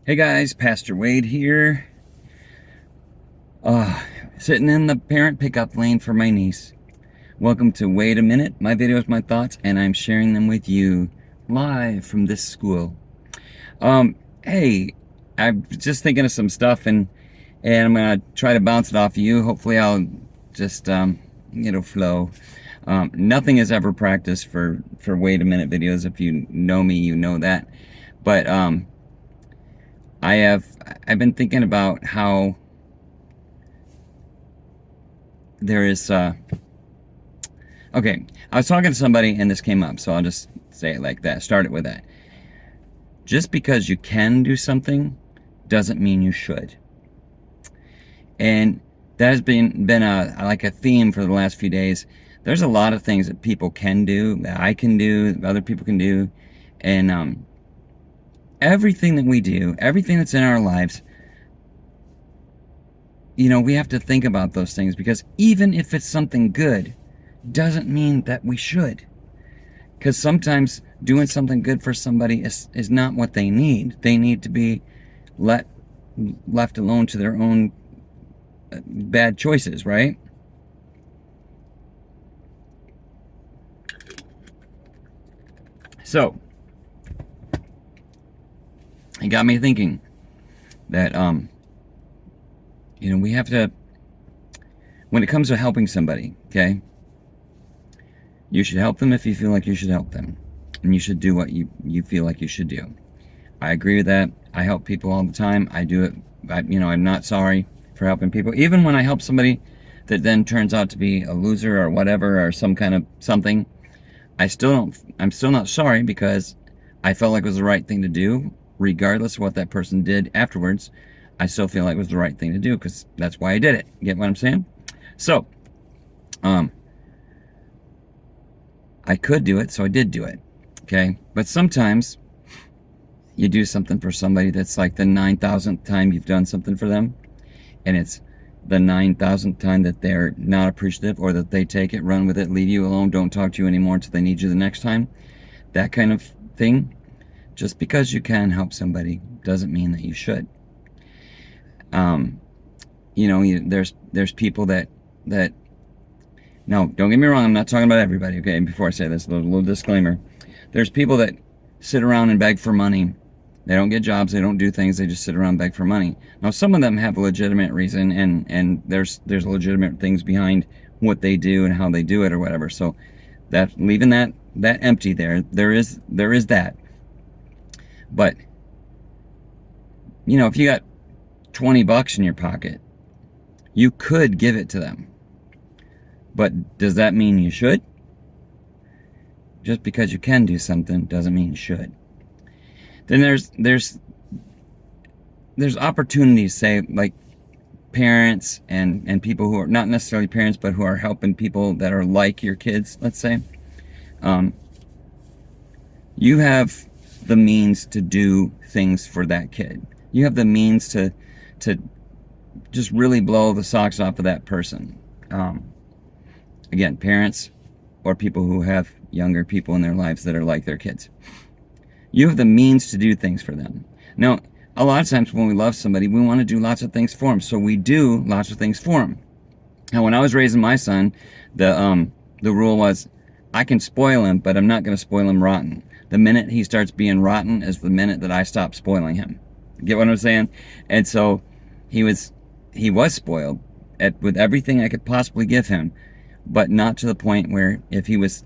Hey guys, Pastor Wade here. Uh, Sitting in the parent pickup lane for my niece. Welcome to Wait a Minute, my videos, my thoughts, and I'm sharing them with you live from this school. Hey, I'm just thinking of some stuff and I'm gonna try to bounce it off of you. Hopefully I'll just, flow. Nothing is ever practiced for Wait a Minute videos. If you know me, you know that. But, I've been thinking about how there is okay, I was talking to somebody and this came up, so I'll just say it like that. Start it with that. Just because you can do something doesn't mean you should. And that has been a theme for the last few days. There's a lot of things that people can do, that I can do, that other people can do, and everything that we do, everything that's in our lives, we have to think about those things, because even if it's something good, doesn't mean that we should. Because sometimes doing something good for somebody is not what they need. They need to be left alone to their own bad choices, right? So it got me thinking that we have to, when it comes to helping somebody, okay, you should help them if you feel like you should help them, and you should do what you feel like you should do. I agree with that. I help people all the time. I do it. I'm not sorry for helping people. Even when I help somebody that then turns out to be a loser or whatever, or some kind of something, I'm still not sorry, because I felt like it was the right thing to do, regardless of what that person did afterwards. I still feel like it was the right thing to do, because that's why I did it. Get what I'm saying? So, I could do it, so I did do it. Okay? But sometimes you do something for somebody that's like the 9,000th time you've done something for them, and it's the 9,000th time that they're not appreciative, or that they take it, run with it, leave you alone, don't talk to you anymore until they need you the next time. That kind of thing. Just because you can help somebody doesn't mean that you should. There's people that no, don't get me wrong, I'm not talking about everybody, okay? Before I say this, a little disclaimer. There's people that sit around and beg for money. They don't get jobs, they don't do things, they just sit around and beg for money. Now, some of them have a legitimate reason, and there's legitimate things behind what they do and how they do it or whatever. So that, leaving that empty there is that. But if you got $20 in your pocket, you could give it to them. But does that mean you should? Just because you can do something doesn't mean you should. Then there's opportunities, say, like parents and people who are not necessarily parents, but who are helping people that are like your kids, let's say. You have the means to do things for that kid. You have the means to just really blow the socks off of that person. Again, parents or people who have younger people in their lives that are like their kids. You have the means to do things for them. Now, a lot of times when we love somebody, we want to do lots of things for them, so we do lots of things for them. Now, when I was raising my son, the rule was, I can spoil him, but I'm not going to spoil him rotten. The minute he starts being rotten is the minute that I stop spoiling him. Get what I'm saying? And so he was spoiled with everything I could possibly give him, but not to the point where if he was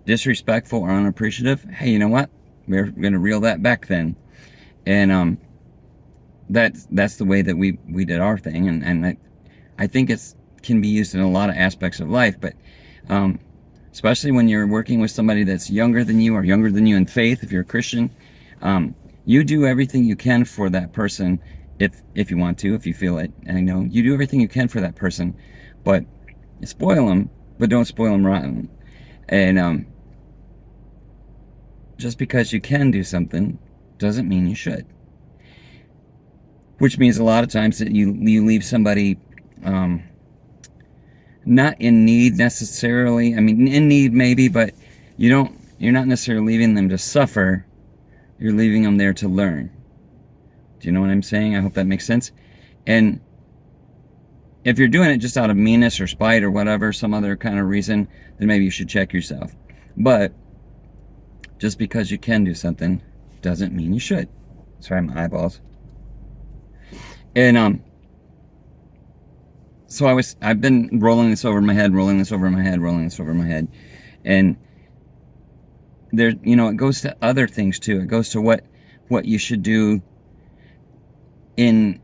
disrespectful or unappreciative, hey, you know what? We're going to reel that back then. And that's the way that we did our thing, and I think it can be used in a lot of aspects of life, but especially when you're working with somebody that's younger than you, or younger than you in faith, if you're a Christian. You do everything you can for that person, if you want to, if you feel it. And you do everything you can for that person, but spoil them, but don't spoil them rotten. And just because you can do something doesn't mean you should. Which means a lot of times that you leave somebody not in need necessarily. I mean, in need maybe, but you're not necessarily leaving them to suffer. You're leaving them there to learn. Do you know what I'm saying? I hope that makes sense. And if you're doing it just out of meanness or spite or whatever, some other kind of reason, then maybe you should check yourself. But just because you can do something doesn't mean you should. Sorry, my eyeballs. And so I've been rolling this over my head, and there, it goes to other things too. It goes to what you should do in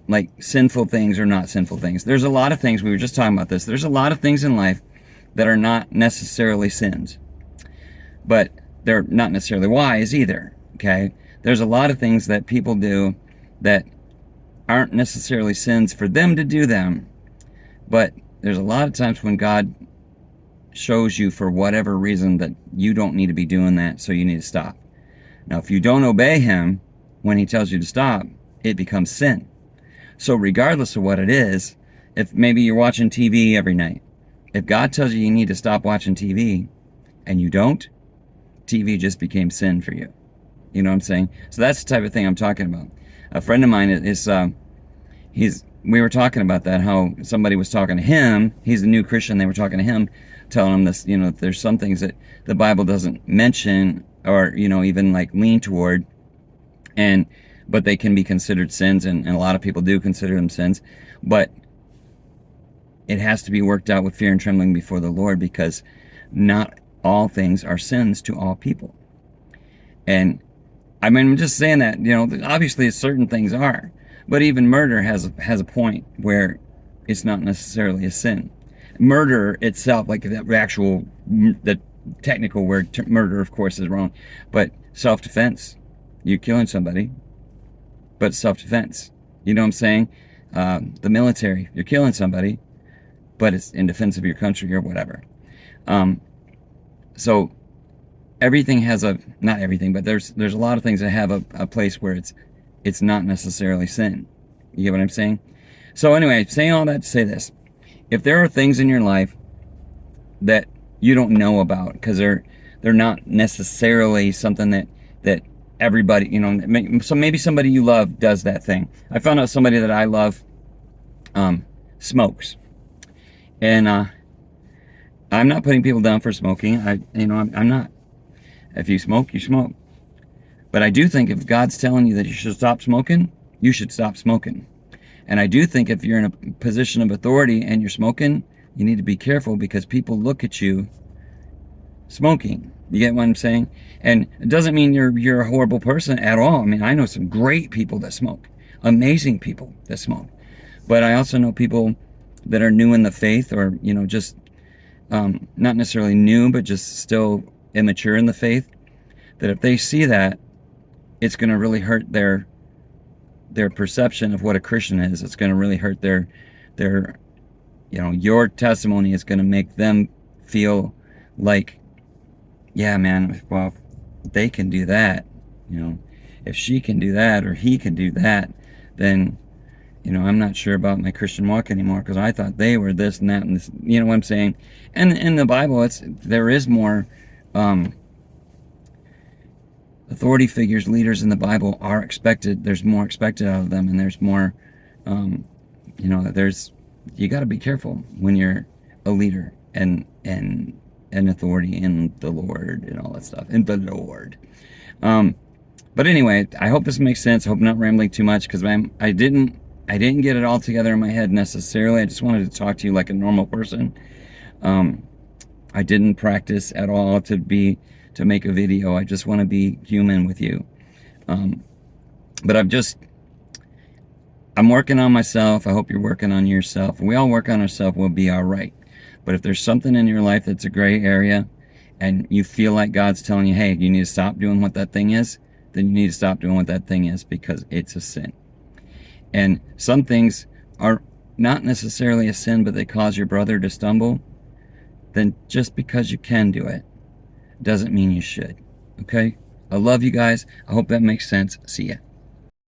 like sinful things or not sinful things. There's a lot of things, we were just talking about this. There's a lot of things in life that are not necessarily sins, but they're not necessarily wise either. Okay, there's a lot of things that people do that aren't necessarily sins for them to do them, but there's a lot of times when God shows you for whatever reason that you don't need to be doing that, so you need to stop. Now, if you don't obey him when he tells you to stop, it becomes sin. So regardless of what it is, if maybe you're watching TV every night, if God tells you need to stop watching TV and you don't, TV just became sin for you. You know what I'm saying? So that's the type of thing I'm talking about. A friend of mine we were talking about that, how somebody was talking to him. He's a new Christian. They were talking to him, telling him this, there's some things that the Bible doesn't mention or, even like lean toward, but they can be considered sins, and a lot of people do consider them sins, but it has to be worked out with fear and trembling before the Lord, because not all things are sins to all people. And I mean, I'm just saying that, obviously certain things are, but even murder has a point where it's not necessarily a sin. Murder itself, like the technical word murder, of course, is wrong, but self-defense, you're killing somebody, but self-defense. You know what I'm saying? The military, you're killing somebody, but it's in defense of your country or whatever. So everything has not everything, but there's a lot of things that have a place where it's not necessarily sin. You get what I'm saying? So anyway, saying all that to say this: if there are things in your life that you don't know about because they're not necessarily something that everybody, so maybe somebody you love does that thing. I found out somebody that I love smokes, and I'm not putting people down for smoking. I'm not. If you smoke, you smoke. But I do think if God's telling you that you should stop smoking, you should stop smoking. And I do think if you're in a position of authority and you're smoking, you need to be careful, because people look at you smoking. You get what I'm saying? And it doesn't mean you're a horrible person at all. I mean, I know some great people that smoke, amazing people that smoke. But I also know people that are new in the faith, or just not necessarily new, but just still immature in the faith, that if they see that, it's going to really hurt their perception of what a Christian is. It's going to really hurt their your testimony is going to make them feel like, yeah, man, well, they can do that. If she can do that or he can do that, then I'm not sure about my Christian walk anymore, because I thought they were this and that and this. You know what I'm saying? And in the Bible, there is more authority figures, leaders in the Bible are expected. There's more expected out of them, and there's more. You got to be careful when you're a leader and an authority in the Lord and all that stuff. In the Lord. But anyway, I hope this makes sense. I hope I'm not rambling too much, because I didn't get it all together in my head necessarily. I just wanted to talk to you like a normal person. I didn't practice at all to make a video. I just want to be human with you. But I'm working on myself. I hope you're working on yourself. If we all work on ourselves, we'll be all right. But if there's something in your life that's a gray area, and you feel like God's telling you, hey, you need to stop doing what that thing is, then you need to stop doing what that thing is, because it's a sin. And some things are not necessarily a sin, but they cause your brother to stumble. Then just because you can do it doesn't mean you should. Okay? I love you guys. I hope that makes sense. See ya.